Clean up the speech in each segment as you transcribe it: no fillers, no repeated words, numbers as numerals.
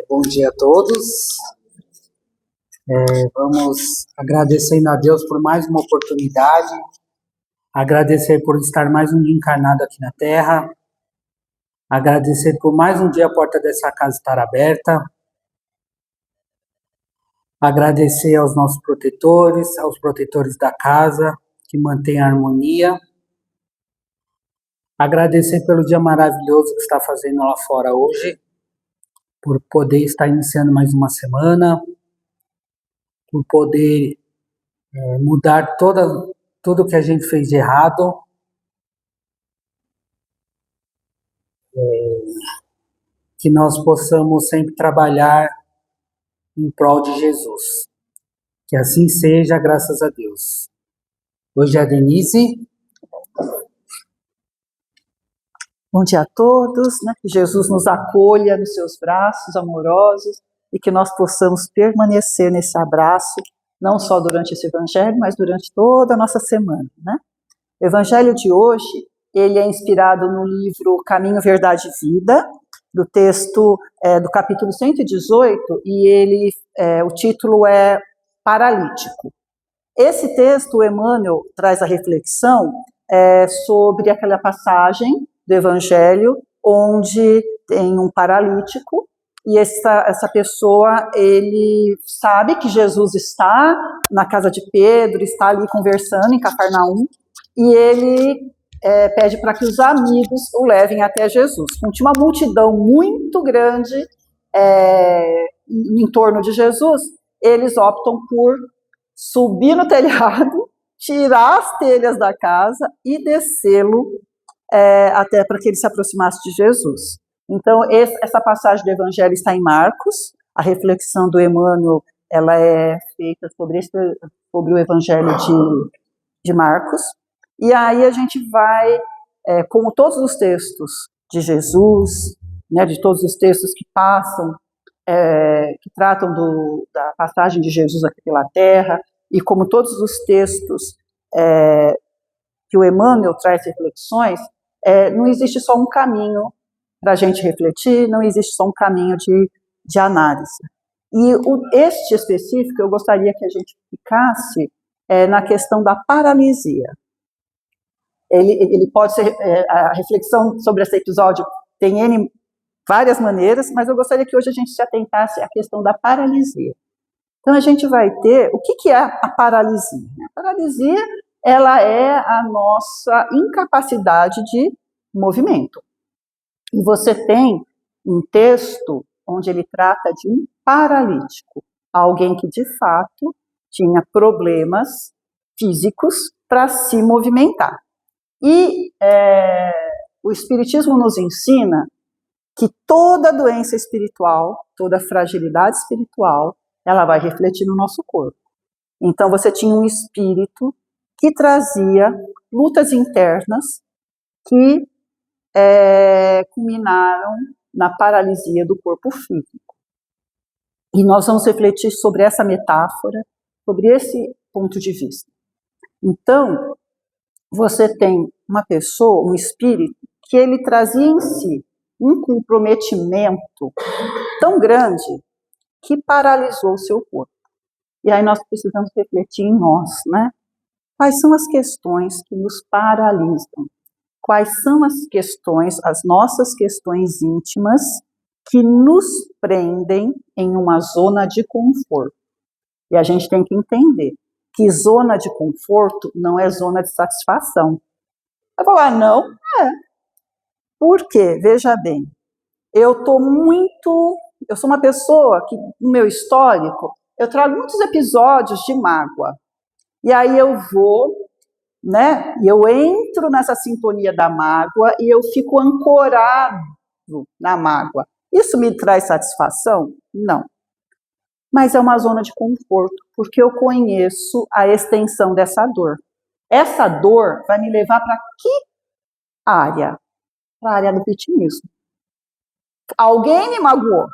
Bom dia a todos. Vamos agradecendo a Deus por mais uma oportunidade, agradecer por estar mais um dia encarnado aqui na Terra, agradecer por mais um dia a porta dessa casa estar aberta, agradecer aos nossos protetores, aos protetores da casa, que mantêm a harmonia, agradecer pelo dia maravilhoso que está fazendo lá fora hoje, por poder estar iniciando mais uma semana, por poder mudar tudo que a gente fez de errado, que nós possamos sempre trabalhar em prol de Jesus. Que assim seja, graças a Deus. Hoje é a Denise. Bom dia a todos, né? Que Jesus nos acolha nos seus braços amorosos e que nós possamos permanecer nesse abraço, não só durante esse evangelho, mas durante toda a nossa semana, né? O evangelho de hoje, ele é inspirado no livro Caminho, Verdade e Vida, do texto do capítulo 118, e o título é Paralítico. Esse texto, o Emmanuel traz a reflexão sobre aquela passagem do Evangelho, onde tem um paralítico, e essa pessoa, ele sabe que Jesus está na casa de Pedro, está ali conversando em Cafarnaum, e ele pede para que os amigos o levem até Jesus. Tinha uma multidão muito grande em torno de Jesus, eles optam por subir no telhado, tirar as telhas da casa e descê-lo até para que ele se aproximasse de Jesus. Então, essa passagem do Evangelho está em Marcos, a reflexão do Emmanuel ela é feita sobre o Evangelho de Marcos, e aí a gente vai, como todos os textos de Jesus, né, de todos os textos que passam, que tratam da passagem de Jesus aqui pela Terra, e como todos os textos que o Emmanuel traz reflexões, não existe só um caminho para a gente refletir, não existe só um caminho de análise. E este específico, eu gostaria que a gente ficasse na questão da paralisia. Ele pode ser, a reflexão sobre esse episódio tem várias maneiras, mas eu gostaria que hoje a gente se atentasse à questão da paralisia. Então, a gente vai ter, o que é a paralisia? A paralisia, ela é a nossa incapacidade de movimento. E você tem um texto onde ele trata de um paralítico, alguém que, de fato, tinha problemas físicos para se movimentar. E o Espiritismo nos ensina que toda doença espiritual, toda fragilidade espiritual, ela vai refletir no nosso corpo. Então, você tinha um espírito que trazia lutas internas que culminaram na paralisia do corpo físico. E nós vamos refletir sobre essa metáfora, sobre esse ponto de vista. Então, você tem uma pessoa, um espírito, que ele trazia em si um comprometimento tão grande que paralisou o seu corpo. E aí nós precisamos refletir em nós, né? Quais são as questões que nos paralisam? Quais são as nossas questões íntimas que nos prendem em uma zona de conforto? E a gente tem que entender que zona de conforto não é zona de satisfação. Vai falar, não? Por quê? Veja bem, eu sou uma pessoa que, no meu histórico, eu trago muitos episódios de mágoa. E aí eu vou, né, e eu entro nessa sintonia da mágoa e eu fico ancorado na mágoa. Isso me traz satisfação? Não. Mas é uma zona de conforto, porque eu conheço a extensão dessa dor. Essa dor vai me levar para que área? Para a área do vitimismo. Alguém me magoou.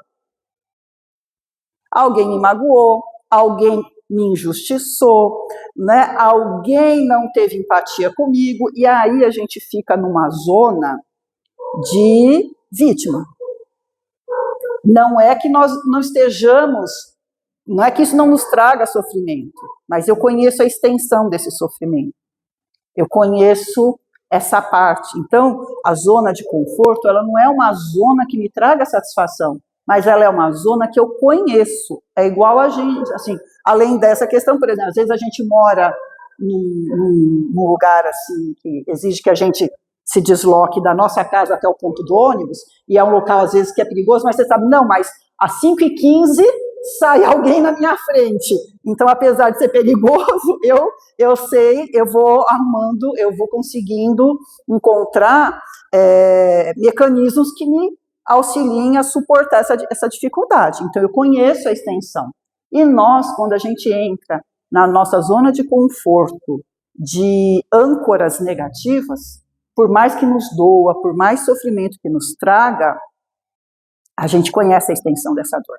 Alguém me magoou, alguém me injustiçou, né? Alguém não teve empatia comigo, e aí a gente fica numa zona de vítima. Não é que nós não estejamos, não é que isso não nos traga sofrimento, mas eu conheço a extensão desse sofrimento. Eu conheço essa parte. Então, a zona de conforto, ela não é uma zona que me traga satisfação, mas ela é uma zona que eu conheço. É igual a gente, assim, além dessa questão, por exemplo, às vezes a gente mora num lugar assim que exige que a gente se desloque da nossa casa até o ponto do ônibus, e é um local às vezes que é perigoso, mas você sabe, não, mas às 5h15 sai alguém na minha frente. Então, apesar de ser perigoso, eu sei, eu vou arrumando, eu vou conseguindo encontrar mecanismos que me auxiliem a suportar essa dificuldade. Então, eu conheço a extensão. E nós, quando a gente entra na nossa zona de conforto, de âncoras negativas, por mais que nos doa, por mais sofrimento que nos traga, a gente conhece a extensão dessa dor.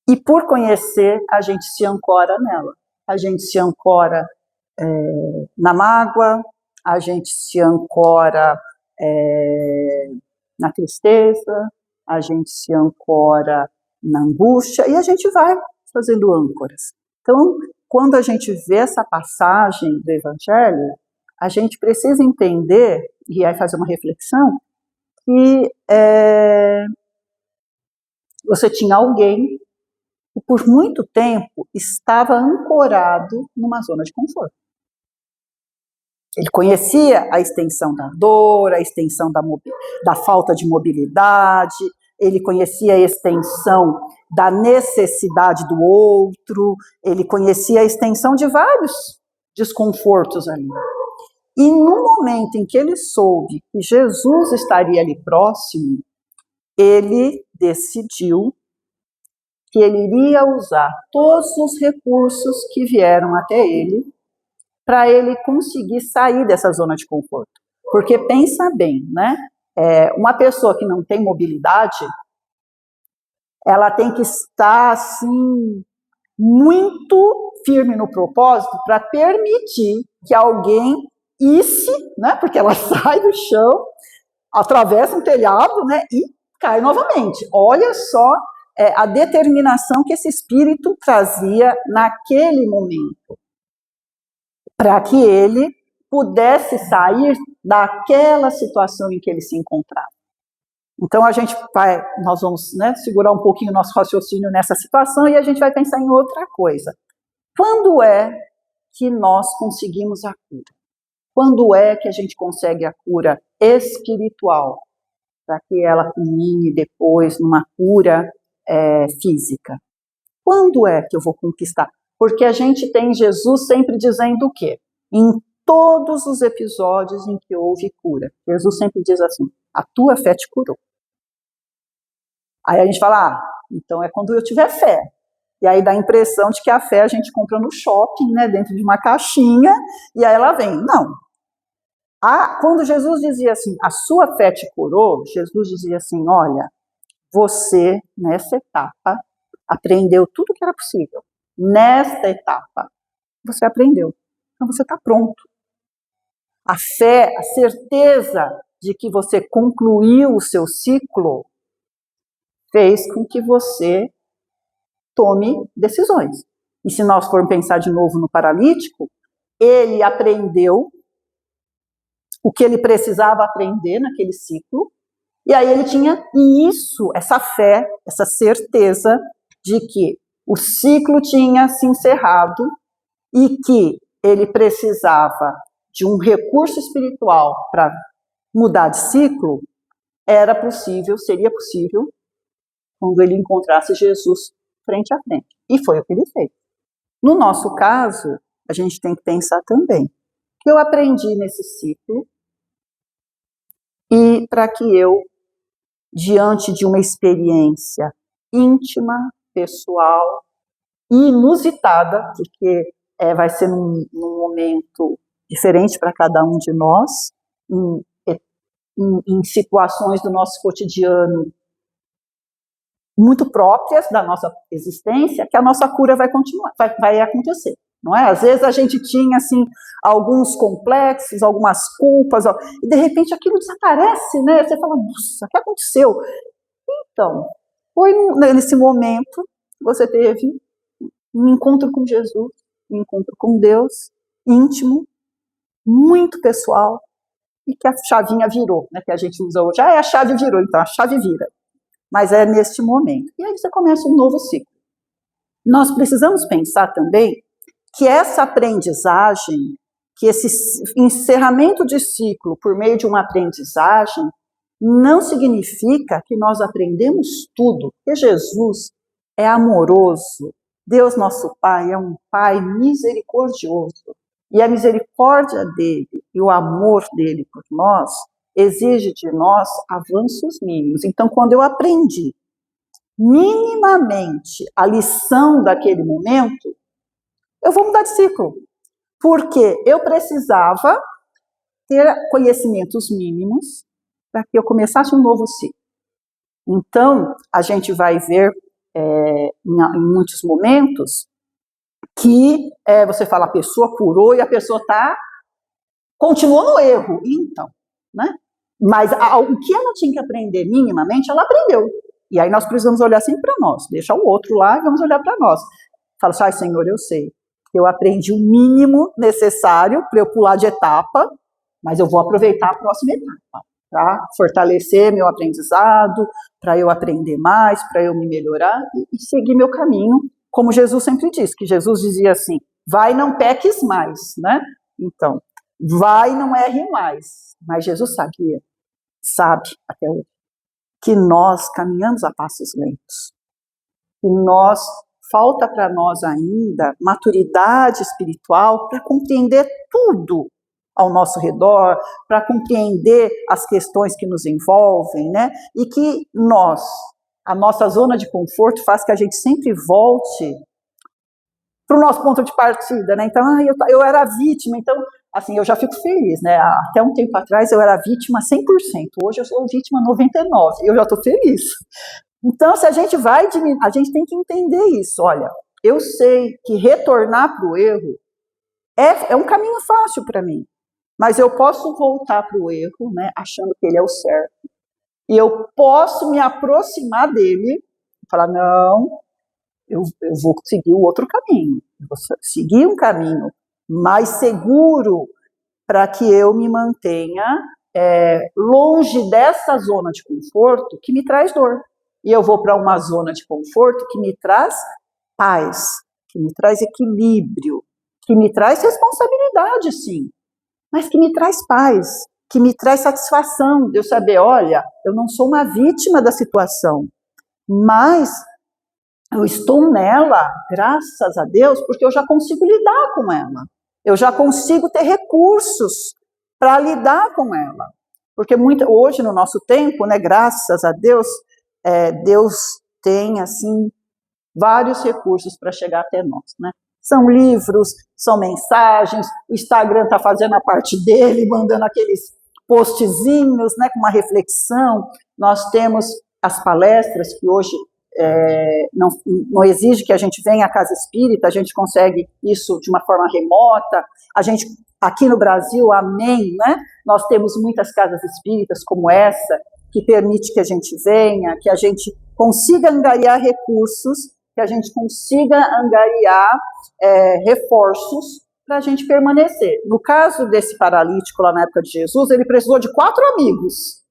E por conhecer, a gente se ancora nela. A gente se ancora na mágoa, a gente se ancora na tristeza, a gente se ancora na angústia, e a gente vai fazendo âncoras. Então, quando a gente vê essa passagem do Evangelho, a gente precisa entender, e aí fazer uma reflexão, que você tinha alguém que por muito tempo estava ancorado numa zona de conforto. Ele conhecia a extensão da dor, a extensão da falta de mobilidade, ele conhecia a extensão da necessidade do outro, ele conhecia a extensão de vários desconfortos ali. E no momento em que ele soube que Jesus estaria ali próximo, ele decidiu que ele iria usar todos os recursos que vieram até ele para ele conseguir sair dessa zona de conforto. Porque pensa bem, né? Uma pessoa que não tem mobilidade, ela tem que estar assim muito firme no propósito para permitir que alguém né? Porque ela sai do chão, atravessa um telhado, né? E cai novamente. Olha só a determinação que esse espírito trazia naquele momento, para que ele pudesse sair daquela situação em que ele se encontrava. Então nós vamos, né, segurar um pouquinho o nosso raciocínio nessa situação e a gente vai pensar em outra coisa. Quando é que nós conseguimos a cura? Quando é que a gente consegue a cura espiritual, para que ela culmine depois numa cura física? Quando é que eu vou conquistar? Porque a gente tem Jesus sempre dizendo o quê? Em todos os episódios em que houve cura, Jesus sempre diz assim, a tua fé te curou. Aí a gente fala, então é quando eu tiver fé. E aí dá a impressão de que a fé a gente compra no shopping, né, dentro de uma caixinha, e aí ela vem. Não. Quando Jesus dizia assim, a sua fé te curou, Jesus dizia assim, olha, você, nessa etapa, aprendeu tudo o que era possível. Nesta etapa, você aprendeu. Então você está pronto. A fé, a certeza de que você concluiu o seu ciclo, fez com que você tome decisões. E se nós formos pensar de novo no paralítico, ele aprendeu o que ele precisava aprender naquele ciclo, e aí ele tinha isso, essa fé, essa certeza de que o ciclo tinha se encerrado e que ele precisava de um recurso espiritual para mudar de ciclo, seria possível, quando ele encontrasse Jesus frente a frente. E foi o que ele fez. No nosso caso, a gente tem que pensar também que eu aprendi nesse ciclo e para que eu, diante de uma experiência íntima, pessoal e inusitada, porque vai ser num momento diferente para cada um de nós, em situações do nosso cotidiano muito próprias da nossa existência, que a nossa cura vai continuar, vai acontecer, não é? Às vezes a gente tinha assim alguns complexos, algumas culpas, e de repente aquilo desaparece, né? Você fala, nossa, o que aconteceu? Então, foi nesse momento, você teve um encontro com Jesus, um encontro com Deus, íntimo, muito pessoal, e que a chavinha virou, né, que a gente usa hoje. A chave virou, então a chave vira. Mas é neste momento. E aí você começa um novo ciclo. Nós precisamos pensar também que essa aprendizagem, que esse encerramento de ciclo por meio de uma aprendizagem, não significa que nós aprendemos tudo, porque Jesus é amoroso. Deus, nosso Pai, é um Pai misericordioso. E a misericórdia dele e o amor dele por nós exige de nós avanços mínimos. Então, quando eu aprendi minimamente a lição daquele momento, eu vou mudar de ciclo. Porque eu precisava ter conhecimentos mínimos para que eu começasse um novo ciclo. Então, a gente vai ver em muitos momentos que você fala, a pessoa curou e a pessoa continuou no erro. Então, né? Mas o que ela tinha que aprender minimamente, ela aprendeu. E aí nós precisamos olhar sempre para nós, deixar o outro lá e vamos olhar para nós. Fala assim, ai Senhor, eu sei, eu aprendi o mínimo necessário para eu pular de etapa, mas eu vou aproveitar a próxima etapa, para fortalecer meu aprendizado, para eu aprender mais, para eu me melhorar e seguir meu caminho, como Jesus sempre disse, que Jesus dizia assim, vai, não peques mais, né? Então, vai, não erre mais. Mas Jesus sabe até hoje, que nós caminhamos a passos lentos. E falta para nós ainda maturidade espiritual para compreender tudo ao nosso redor, para compreender as questões que nos envolvem, né? E que a nossa zona de conforto faz que a gente sempre volte para o nosso ponto de partida, né? Então, eu era vítima, então, assim, eu já fico feliz, né? Até um tempo atrás eu era vítima 100%, hoje eu sou vítima 99%, eu já estou feliz. Então, se a gente vai diminuir, a gente tem que entender isso. Olha, eu sei que retornar para o erro é um caminho fácil para mim, mas eu posso voltar para o erro, né, achando que ele é o certo, e eu posso me aproximar dele e falar, não, eu vou seguir o outro caminho, eu vou seguir um caminho mais seguro para que eu me mantenha longe dessa zona de conforto que me traz dor. E eu vou para uma zona de conforto que me traz paz, que me traz equilíbrio, que me traz responsabilidade, sim, mas que me traz paz, que me traz satisfação de eu saber, olha, eu não sou uma vítima da situação, mas eu estou nela, graças a Deus, porque eu já consigo lidar com ela. Eu já consigo ter recursos para lidar com ela. Porque hoje, no nosso tempo, né, graças a Deus, Deus tem, assim, vários recursos para chegar até nós, né? São livros, são mensagens, o Instagram está fazendo a parte dele, mandando aqueles postzinhos, né, com uma reflexão. Nós temos as palestras que hoje não exige que a gente venha à casa espírita, a gente consegue isso de uma forma remota. A gente, aqui no Brasil, amém, né? Nós temos muitas casas espíritas como essa, que permite que a gente venha, que a gente consiga angariar recursos, que a gente consiga angariar reforços para a gente permanecer. No caso desse paralítico lá na época de Jesus, ele precisou de 4 amigos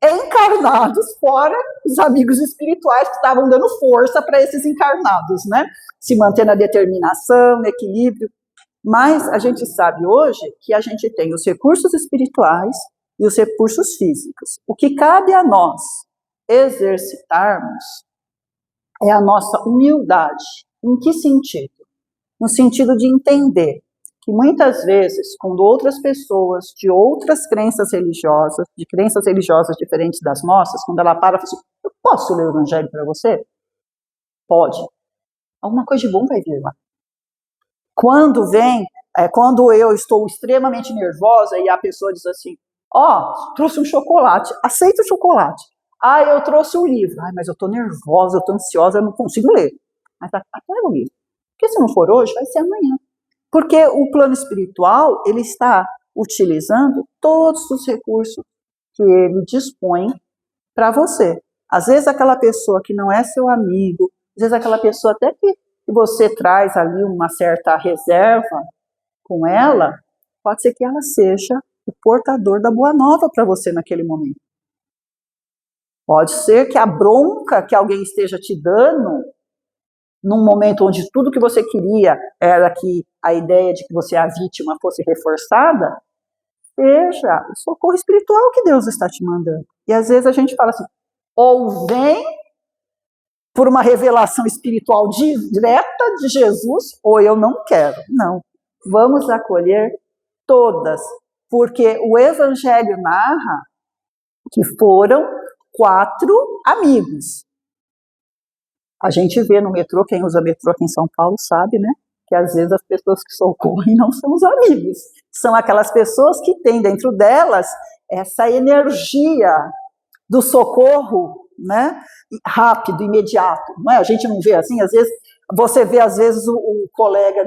encarnados, fora os amigos espirituais que estavam dando força para esses encarnados, né? Se manter na determinação, no equilíbrio. Mas a gente sabe hoje que a gente tem os recursos espirituais e os recursos físicos. O que cabe a nós exercitarmos é a nossa humildade. Em que sentido? No sentido de entender que muitas vezes, quando outras pessoas de outras crenças religiosas, de crenças religiosas diferentes das nossas, quando ela para e fala assim, eu posso ler o Evangelho para você? Pode. Alguma coisa de bom vai vir lá. Quando eu estou extremamente nervosa e a pessoa diz assim, trouxe um chocolate, aceita o chocolate. Eu trouxe um livro. Mas eu estou nervosa, eu estou ansiosa, eu não consigo ler. Mas pega o livro. Porque se não for hoje, vai ser amanhã. Porque o plano espiritual, ele está utilizando todos os recursos que ele dispõe para você. Às vezes aquela pessoa que não é seu amigo, às vezes aquela pessoa até que você traz ali uma certa reserva com ela, pode ser que ela seja o portador da boa nova para você naquele momento. Pode ser que a bronca que alguém esteja te dando, num momento onde tudo que você queria era que a ideia de que você é a vítima fosse reforçada, seja o socorro espiritual que Deus está te mandando. E às vezes a gente fala assim, ou vem por uma revelação espiritual direta de Jesus, ou eu não quero. Não, vamos acolher todas, porque o Evangelho narra que foram 4 amigos. A gente vê no metrô, quem usa metrô aqui em São Paulo sabe, né? Que às vezes as pessoas que socorrem não são os amigos. São aquelas pessoas que têm dentro delas essa energia do socorro, né? Rápido, imediato. Não é? A gente não vê assim, às vezes, você vê às vezes o colega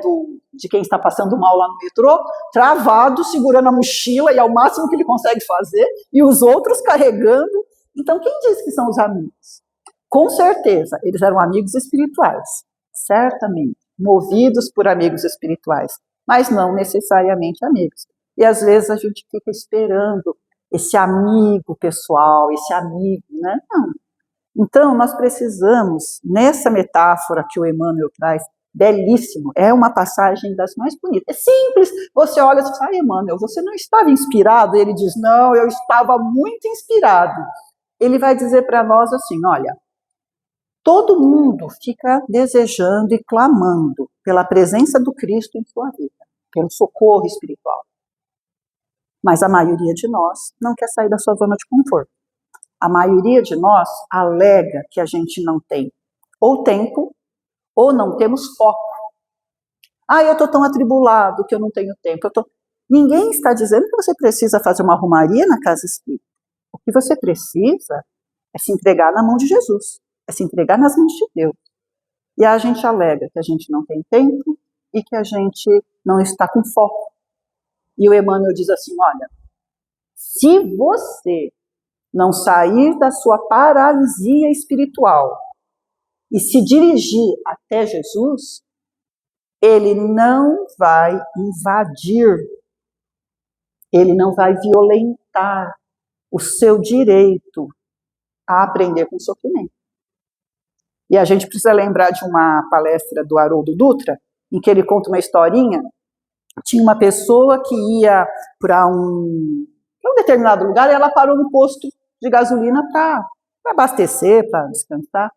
de quem está passando mal lá no metrô, travado, segurando a mochila, e é o máximo que ele consegue fazer, e os outros carregando. Então, quem diz que são os amigos? Com certeza, eles eram amigos espirituais, certamente, movidos por amigos espirituais, mas não necessariamente amigos. E às vezes a gente fica esperando esse amigo pessoal, esse amigo, né? Não. Então, nós precisamos, nessa metáfora que o Emmanuel traz, belíssimo, é uma passagem das mais bonitas. É simples, você olha e fala, Emmanuel, você não estava inspirado? Ele diz, não, eu estava muito inspirado. Ele vai dizer para nós assim, olha, todo mundo fica desejando e clamando pela presença do Cristo em sua vida, pelo socorro espiritual. Mas a maioria de nós não quer sair da sua zona de conforto. A maioria de nós alega que a gente não tem ou tempo ou não temos foco. Eu estou tão atribulado que eu não tenho tempo. Ninguém está dizendo que você precisa fazer uma romaria na casa espírita. O que você precisa é se entregar na mão de Jesus, é se entregar nas mãos de Deus. E a gente alega que a gente não tem tempo e que a gente não está com foco. E o Emmanuel diz assim, olha, se você não sair da sua paralisia espiritual e se dirigir até Jesus, ele não vai invadir, ele não vai violentar o seu direito a aprender com sofrimento. E a gente precisa lembrar de uma palestra do Haroldo Dutra, em que ele conta uma historinha. Tinha uma pessoa que ia para um determinado lugar e ela parou no posto de gasolina para abastecer, para descansar.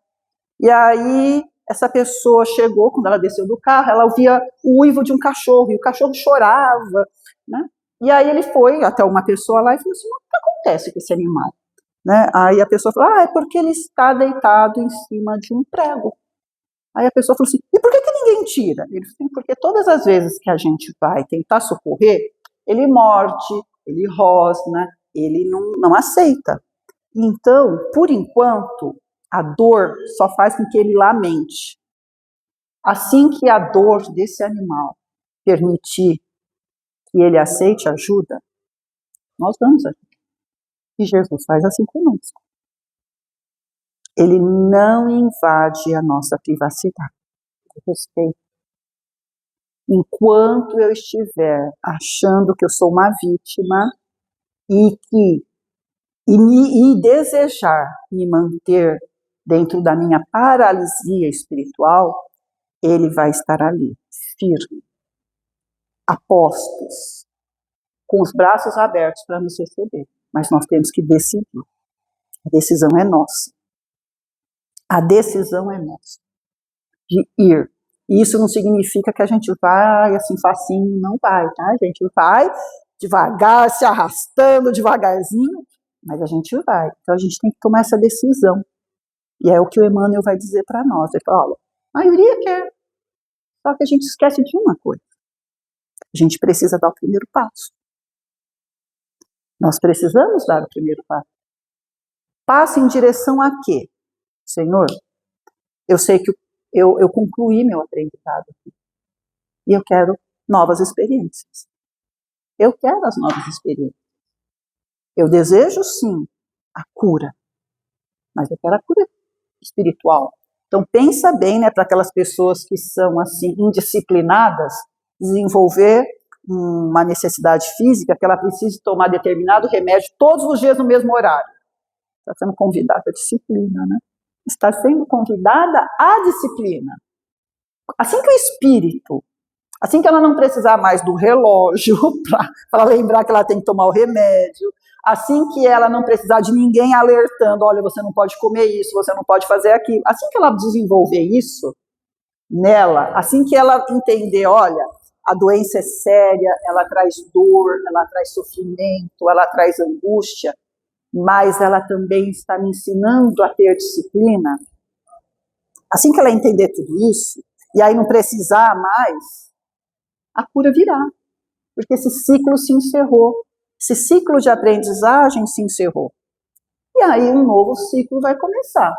E aí essa pessoa chegou, quando ela desceu do carro, ela ouvia o uivo de um cachorro, e o cachorro chorava, né? E aí ele foi até uma pessoa lá e falou assim, o que acontece com esse animal? Né? Aí a pessoa falou, é porque ele está deitado em cima de um prego. Aí a pessoa falou assim, e por que ninguém tira? Ele falou assim, porque todas as vezes que a gente vai tentar socorrer, ele morde, ele rosna, ele não aceita. Então, por enquanto, a dor só faz com que ele lamente. Assim que a dor desse animal permitir que ele aceite ajuda, nós damos ajuda. E Jesus faz assim conosco. Ele não invade a nossa privacidade. Respeito. Enquanto eu estiver achando que eu sou uma vítima e desejar me manter dentro da minha paralisia espiritual, ele vai estar ali, firme, a postos, com os braços abertos para nos receber. Mas nós temos que decidir. A decisão é nossa. A decisão é nossa. De ir. E isso não significa que a gente vai assim facinho, não vai, tá? A gente vai devagar, se arrastando devagarzinho, mas a gente vai. Então a gente tem que tomar essa decisão. E é o que o Emmanuel vai dizer para nós. Ele fala, olha, a maioria quer, só que a gente esquece de uma coisa. A gente precisa dar o primeiro passo. Nós precisamos dar o primeiro passo. Passo em direção a quê? Senhor, eu sei que eu concluí meu aprendizado aqui. E eu quero novas experiências. Eu quero as novas experiências. Eu desejo, sim, a cura. mas eu quero a cura espiritual. Então, pensa bem, né, para aquelas pessoas que são, assim, indisciplinadas, desenvolver uma necessidade física, que ela precise tomar determinado remédio todos os dias no mesmo horário. Está sendo convidada à disciplina, né? Está sendo convidada à disciplina. Assim que o espírito, assim que ela não precisar mais do relógio para lembrar que ela tem que tomar o remédio, assim que ela não precisar de ninguém alertando, olha, você não pode comer isso, você não pode fazer aquilo, assim que ela desenvolver isso nela, assim que ela entender, olha, a doença é séria, ela traz dor, ela traz sofrimento, ela traz angústia, mas ela também está me ensinando a ter disciplina. Assim que ela entender tudo isso, e aí não precisar mais, a cura virá, porque esse ciclo se encerrou, esse ciclo de aprendizagem se encerrou. E aí um novo ciclo vai começar.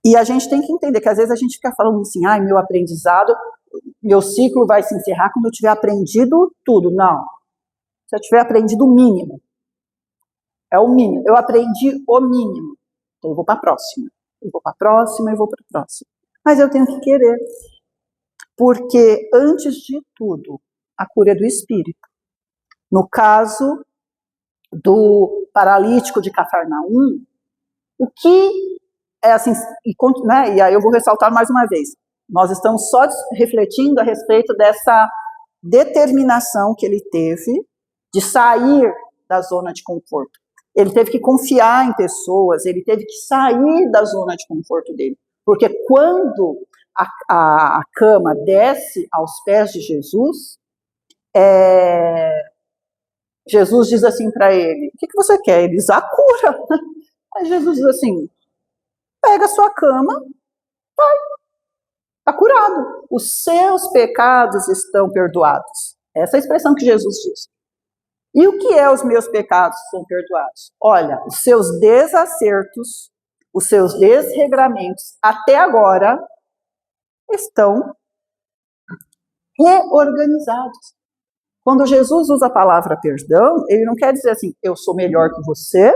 E a gente tem que entender que às vezes a gente fica falando assim, ai, meu aprendizado, meu ciclo vai se encerrar quando eu tiver aprendido tudo. Não. Se eu tiver aprendido o mínimo. É o mínimo. Eu aprendi o mínimo. Então eu vou para a próxima. Eu vou para a próxima, eu vou para a próxima. Mas eu tenho que querer. Porque, antes de tudo, a cura é do espírito. No caso do paralítico de Cafarnaum, o que é assim, né, e aí eu vou ressaltar mais uma vez, nós estamos só refletindo a respeito dessa determinação que ele teve de sair da zona de conforto. Ele teve que confiar em pessoas, ele teve que sair da zona de conforto dele. Porque quando a cama desce aos pés de Jesus, Jesus diz assim para ele, o que você quer? Ele diz, a cura. Aí Jesus diz assim, pega a sua cama, vai, está curado. Os seus pecados estão perdoados. Essa é a expressão que Jesus diz. E o que é os meus pecados são perdoados? Olha, os seus desacertos, os seus desregramentos, até agora, estão reorganizados. Quando Jesus usa a palavra perdão, ele não quer dizer assim, eu sou melhor que você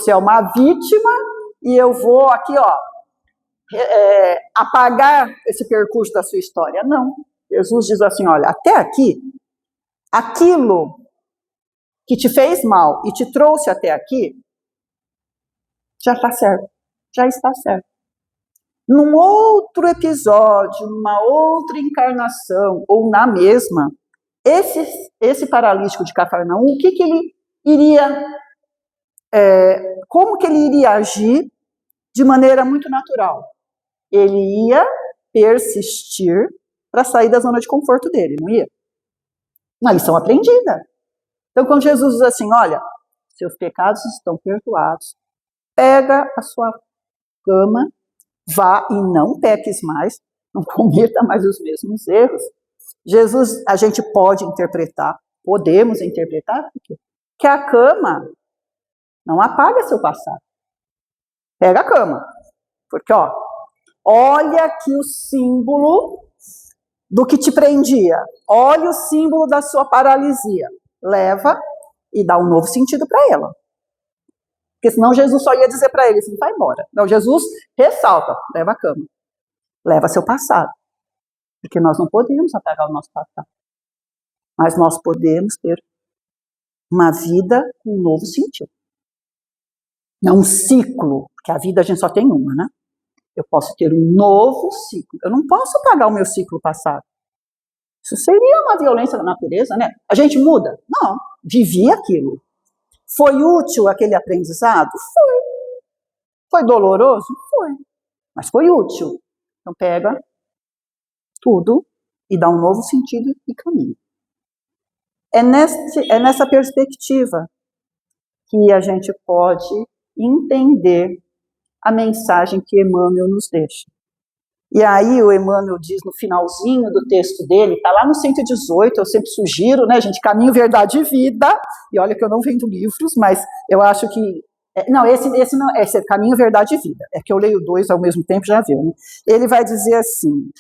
é uma vítima e eu vou aqui, ó, apagar esse percurso da sua história. Não. Jesus diz assim, olha, até aqui, aquilo que te fez mal e te trouxe até aqui, já está certo, já está certo. Num outro episódio, numa outra encarnação, ou na mesma, esse paralítico de Cafarnaum, o que ele iria, como que ele iria agir de maneira muito natural? Ele ia persistir para sair da zona de conforto dele, não ia? Uma lição aprendida. Então, quando Jesus diz assim, olha, seus pecados estão perdoados, pega a sua cama, vá e não peques mais, não cometa mais os mesmos erros. Jesus, a gente pode interpretar, podemos interpretar, que a cama não apaga seu passado. Pega a cama, porque, ó, olha aqui o símbolo do que te prendia, olha o símbolo da sua paralisia, leva e dá um novo sentido para ela. Porque senão Jesus só ia dizer para ele assim, vai embora. Não, Jesus ressalta, leva a cama, leva seu passado. Porque nós não podemos apagar o nosso passado. Mas nós podemos ter uma vida com um novo sentido. Não um ciclo, porque a vida a gente só tem uma, né? Eu posso ter um novo ciclo. Eu não posso apagar o meu ciclo passado. Isso seria uma violência da natureza, né? A gente muda? Não, vivi aquilo. Foi útil aquele aprendizado? Foi. Foi doloroso? Foi. Mas foi útil. Então pega tudo e dá um novo sentido e caminho. É nessa perspectiva que a gente pode entender a mensagem que Emmanuel nos deixa. E aí o Emmanuel diz no finalzinho do texto dele, está lá no 118, eu sempre sugiro, né, gente, Caminho, Verdade e Vida, e olha que eu não vendo livros, mas eu acho que, não, esse não, esse é Caminho, Verdade e Vida, é que eu leio dois ao mesmo tempo, já viu, né? Ele vai dizer assim,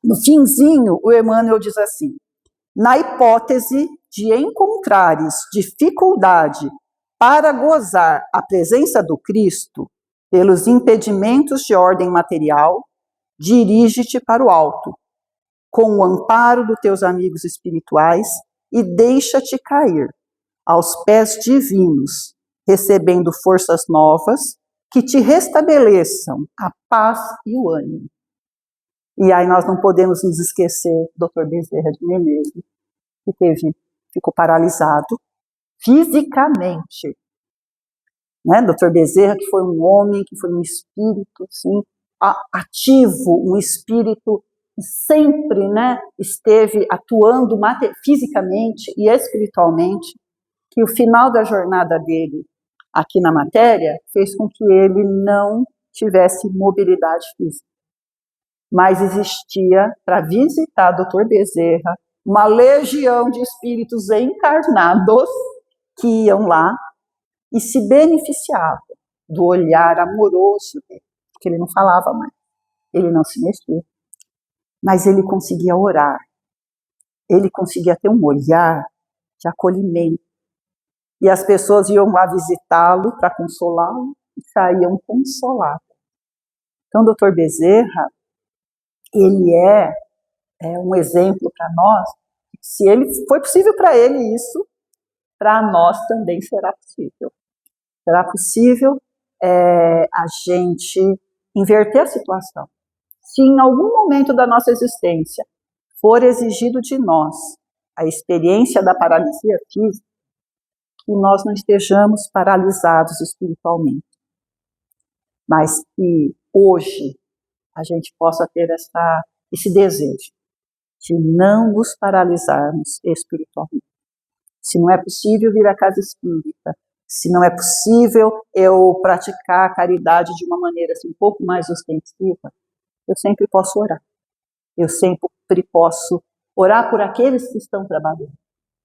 no finzinho, o Emmanuel diz assim, na hipótese de encontrares dificuldade para gozar a presença do Cristo, pelos impedimentos de ordem material, dirige-te para o alto, com o amparo dos teus amigos espirituais, e deixa-te cair aos pés divinos, recebendo forças novas que te restabeleçam a paz e o ânimo. E aí nós não podemos nos esquecer do Dr. Bezerra de Menezes, que ficou paralisado fisicamente. Né? Dr. Bezerra, que foi um homem, que foi um espírito assim, ativo, um espírito que sempre, né, esteve atuando fisicamente e espiritualmente, que o final da jornada dele aqui na matéria fez com que ele não tivesse mobilidade física. Mas existia, para visitar Dr. Bezerra, uma legião de espíritos encarnados que iam lá e se beneficiavam do olhar amoroso dele, porque ele não falava mais, ele não se mexia, mas ele conseguia orar, ele conseguia ter um olhar de acolhimento, e as pessoas iam lá visitá-lo para consolá-lo e saíam consoladas. Então, o Dr. Bezerra, ele é um exemplo para nós. Se ele foi possível para ele isso, para nós também será possível. Será possível a gente inverter a situação. Se em algum momento da nossa existência for exigido de nós a experiência da paralisia física, que nós não estejamos paralisados espiritualmente, mas que hoje a gente possa ter esse desejo de não nos paralisarmos espiritualmente. Se não é possível vir à casa espírita, se não é possível eu praticar a caridade de uma maneira assim, um pouco mais ostensiva, eu sempre posso orar. Eu sempre posso orar por aqueles que estão trabalhando,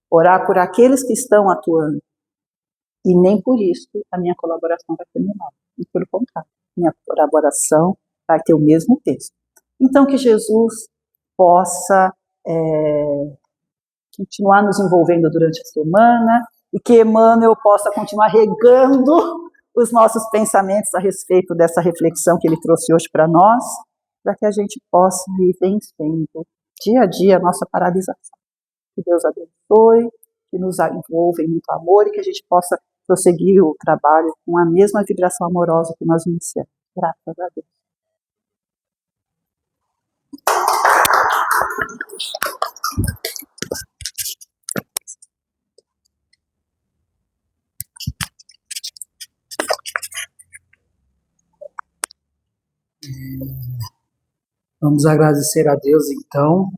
orar por aqueles que estão atuando. E nem por isso a minha colaboração vai terminar. E pelo contrário, minha colaboração vai ter o mesmo peso. Então, que Jesus possa continuar nos envolvendo durante a semana e que Emmanuel possa continuar regando os nossos pensamentos a respeito dessa reflexão que ele trouxe hoje para nós, para que a gente possa ir vencendo dia a dia a nossa paralisação. Que Deus abençoe, que nos envolva em muito amor e que a gente possa prosseguir o trabalho com a mesma vibração amorosa que nós iniciamos. Graças a Deus. Vamos agradecer a Deus, então,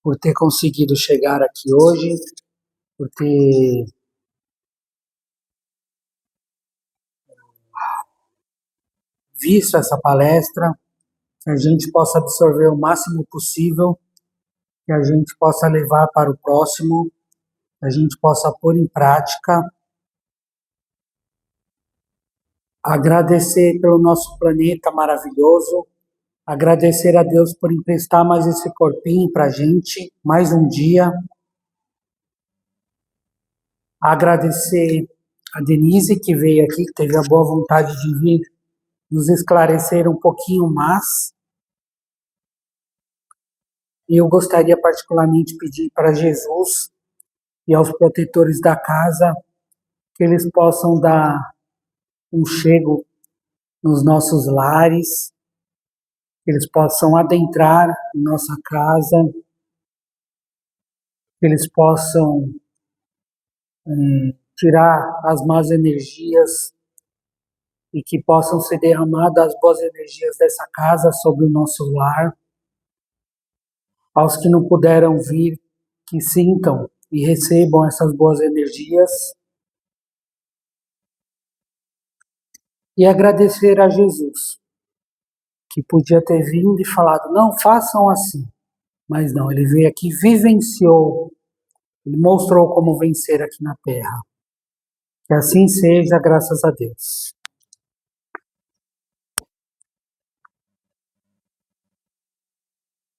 por ter conseguido chegar aqui hoje, por ter visto essa palestra, que a gente possa absorver o máximo possível, que a gente possa levar para o próximo, que a gente possa pôr em prática. Agradecer pelo nosso planeta maravilhoso, agradecer a Deus por emprestar mais esse corpinho para a gente, mais um dia. Agradecer a Denise, que veio aqui, que teve a boa vontade de vir nos esclarecer um pouquinho mais. E eu gostaria particularmente de pedir para Jesus e aos protetores da casa que eles possam dar um chego nos nossos lares, que eles possam adentrar em nossa casa, que eles possam tirar as más energias e que possam ser derramadas as boas energias dessa casa sobre o nosso lar. Aos que não puderam vir, que sintam e recebam essas boas energias. E agradecer a Jesus, que podia ter vindo e falado, não, façam assim. Mas não, ele veio aqui, vivenciou, ele mostrou como vencer aqui na Terra. Que assim seja, graças a Deus.